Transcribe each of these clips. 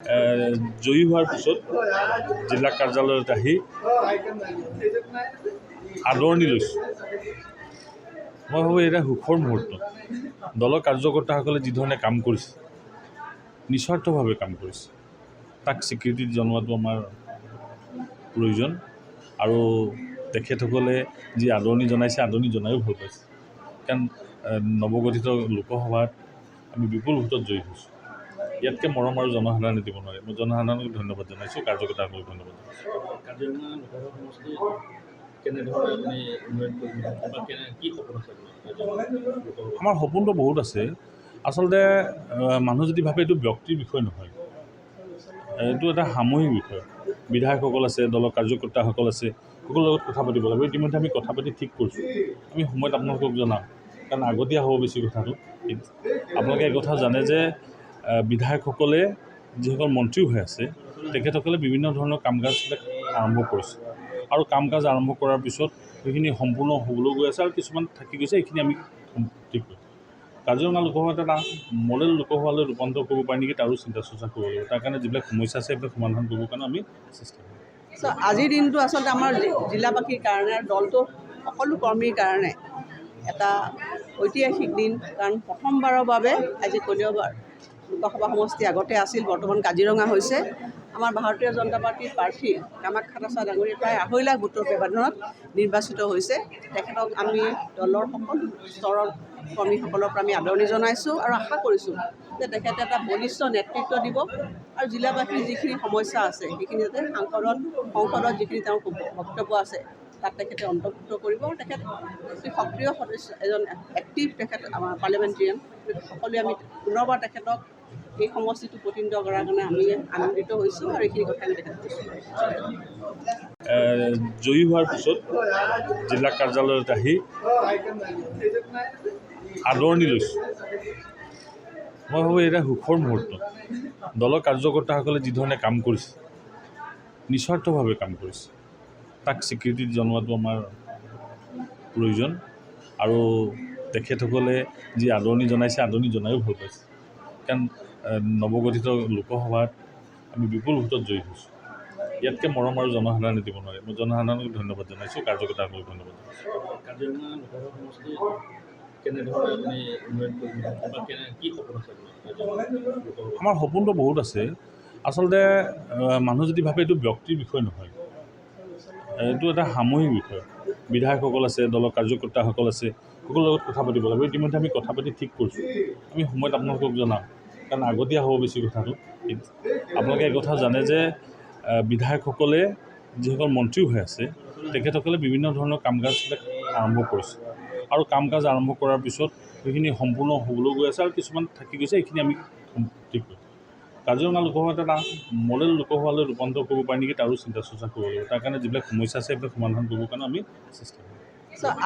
জয়ী হোৱাৰ পিছত জিলা কাৰ্যালয়ত আহি আদৰণি লৈছোঁ। মই ভাবোঁ এটা সুখৰ মুহূৰ্ত। দলৰ কাৰ্যকৰ্তাসকলে যি ধৰণে কাম কৰিছে, নিস্বাৰ্থভাৱে কাম কৰিছে, তাক স্বীকৃতি জনোৱাটো আমাৰ প্ৰয়োজন। আৰু তেখেতসকলে যি আদৰণি জনাইছে, আদৰণি জনায়ো ভাল পাইছে। কাৰণ নৱগঠিত লোকসভাত আমি বিপুল ভোটত জয়ী হৈছোঁ। ইয়াতকৈ মৰম আৰু জনসাধাৰণে দিব নোৱাৰে। মই জনসাধাৰণক ধন্যবাদ জনাইছোঁ, কাৰ্যকৰ্তাসকলক ধন্যবাদ জনাইছোঁ। আমাৰ সপোনটো বহুত আছে। আচলতে মানুহ যদি ভাবে এইটো ব্যক্তিৰ বিষয় নহয়, এইটো এটা সামূহিক বিষয়। বিধায়কসকল আছে, দলৰ কাৰ্যকৰ্তাসকল আছে, সকলোৰ লগত কথা পাতিব লাগিব। ইতিমধ্যে আমি কথা পাতি ঠিক কৰিছোঁ। আমি সময়ত আপোনালোকক জনাম, কাৰণ আগতীয়া হ'ব বেছি কথাটো। আপোনালোকে এই কথা জানে যে বিধায়কসকলে যিসকল মন্ত্ৰী হৈ আছে, তেখেতসকলে বিভিন্ন ধৰণৰ কাম কাজবিলাক আৰম্ভ কৰিছে। আৰু কাম কাজ আৰম্ভ কৰাৰ পিছত সেইখিনি সম্পূৰ্ণ হ'বলৈ গৈ আছে আৰু কিছুমান থাকি গৈছে। এইখিনি আমি ঠিক কৰিম। কাজিৰঙা লোকসভাত এটা মডেল লোকসভালৈ ৰূপান্তৰ কৰিব পাৰি নেকি, তাৰো চিন্তা চৰ্চা কৰিব লাগিব। তাৰ কাৰণে যিবিলাক সমস্যা আছে সেইবিলাক সমাধান কৰিবৰ কাৰণে আমি চেষ্টা কৰিম। আজিৰ দিনটো আচলতে আমাৰ জিলাবাসীৰ কাৰণে আৰু দলটোৰ সকলো কৰ্মীৰ কাৰণে এটা ঐতিহাসিক দিন। কাৰণ প্ৰথমবাৰৰ বাবে আজি কলিয়বাৰ লোকসভা সমষ্টি আগতে আছিল, বৰ্তমান কাজিৰঙা হৈছে। আমাৰ ভাৰতীয় জনতা পাৰ্টীৰ প্ৰাৰ্থী কামাখ্যা দাস ডাঙৰীয়া প্ৰায় 2.5 লাখ ভোটৰ ব্যৱধানত নিৰ্বাচিত হৈছে। তেখেতক আমি দলৰ সকলো স্তৰৰ কৰ্মীসকলৰ পৰা আমি আদৰণি জনাইছোঁ আৰু আশা কৰিছোঁ যে তেখেতে এটা বলিষ্ঠ নেতৃত্ব দিব আৰু জিলাবাসীৰ যিখিনি সমস্যা আছে সেইখিনি যাতে সংসদত যিখিনি তেওঁৰ বক্তব্য আছে তাত তেখেতে অন্তৰ্ভুক্ত কৰিব। তেখেত সক্ৰিয় সদস্য, এজন এক্টিভ তেখেত আমাৰ পাৰ্লিয়ামেণ্টেৰিয়ান। সকলোৱে আমি পুনৰবাৰ তেখেতক এই সমষ্টিটো প্ৰতিনিধিত্ব কৰাৰ কাৰণে আমি আনন্দিত হৈছোঁ আৰু এইখিনি কথা আমি তেখেত কৈছোঁ। জয়ী হোৱাৰ পিছত জিলা কাৰ্যালয়ত আহি আদৰণি লৈছোঁ। মই ভাবোঁ এটা সুখৰ মুহূৰ্ত। দলৰ কাৰ্যকৰ্তাসকলে যি ধৰণে কাম কৰিছে, নিস্বাৰ্থভাৱে কাম কৰিছে, তাক স্বীকৃতি জনোৱাটো আমাৰ প্ৰয়োজন। আৰু তেখেতসকলে যি আদৰণি জনাইছে, আদৰণি জনায়ো ভাল পাইছে। কাৰণ নৱগঠিত লোকসভাত আমি বিপুল ভোটত জয়ী হৈছোঁ। ইয়াতকৈ মৰম আৰু জনসাধাৰণে দিব নোৱাৰে। মই জনসাধাৰণক ধন্যবাদ জনাইছোঁ, কাৰ্যকৰ্তাসকলক ধন্যবাদ জনাইছোঁ। আমাৰ সপোনটো বহুত আছে। আচলতে মানুহ যদি ভাবে এইটো ব্যক্তিৰ বিষয় নহয়, এইটো এটা সামূহিক বিষয়। বিধায়কসকল আছে, দলৰ কাৰ্যকৰ্তাসকল আছে, সকলোৰ লগত কথা পাতিব লাগিব। ইতিমধ্যে আমি কথা পাতি ঠিক কৰিছোঁ। আমি সময়ত আপোনালোকক জনাম, কাৰণ আগতীয়া হ'ব বেছি কথাটো। আপোনালোকে এই কথা জানে যে বিধায়কসকলে যিসকল মন্ত্ৰী হৈ আছে, তেখেতসকলে বিভিন্ন ধৰণৰ কাম কাজবিলাক আৰম্ভ কৰিছে। আৰু কাম কাজ আৰম্ভ কৰাৰ পিছত সেইখিনি সম্পূৰ্ণ হ'বলৈ গৈ আছে আৰু কিছুমান থাকি গৈছে। এইখিনি আমি ঠিক কৰিম। কাজিৰঙা লোকসভাত এটা মডেল লোকসভালৈ ৰূপান্তৰ কৰিব পাৰি নেকি, তাৰো চিন্তা চৰ্চা কৰিব লাগিব। তাৰ কাৰণে যিবিলাক সমস্যা আছে সেইবিলাক সমাধান কৰিবৰ কাৰণে আমি চেষ্টা কৰিম।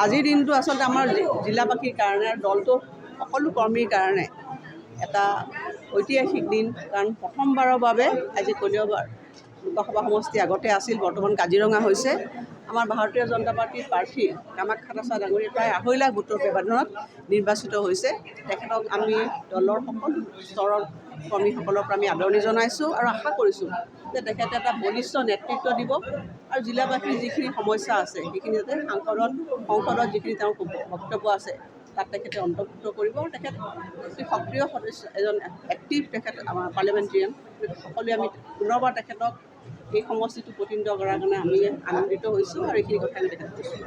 আজিৰ দিনটো আচলতে আমাৰ জিলাবাসীৰ কাৰণে আৰু দলটোৰ সকলো কৰ্মীৰ কাৰণে এটা ঐতিহাসিক দিন। কাৰণ প্ৰথমবাৰৰ বাবে আজি কলিয়বাৰ লোকসভা সমষ্টি আগতে আছিল, বৰ্তমান কাজিৰঙা হৈছে। আমাৰ ভাৰতীয় জনতা পাৰ্টীৰ প্ৰাৰ্থী কামাখ্যা দাস ডাঙৰীয়া প্ৰায় 2.5 লাখ ভোটৰ ব্যৱধানত নিৰ্বাচিত হৈছে। তেখেতক আমি দলৰ সকলো স্তৰৰ কৰ্মীসকলৰ পৰা আমি আদৰণি জনাইছোঁ আৰু আশা কৰিছোঁ যে তেখেতে এটা বলিষ্ঠ নেতৃত্ব দিব আৰু জিলাবাসীৰ যিখিনি সমস্যা আছে সেইখিনি যাতে সংসদত যিখিনি তেওঁৰ বক্তব্য আছে তাত তেখেতে অন্তৰ্ভুক্ত কৰিব। তেখেত সক্ৰিয় সদস্য, এজন এক্টিভ তেখেত আমাৰ পাৰ্লিয়ামেণ্টেৰিয়ান। সকলোৱে আমি পুনৰবাৰ তেখেতক এই সমষ্টিটো প্ৰতিনিধিত্ব কৰাৰ কাৰণে আমি আনন্দিত হৈছোঁ আৰু এইখিনি কথা আমি তেখেত কৈছোঁ।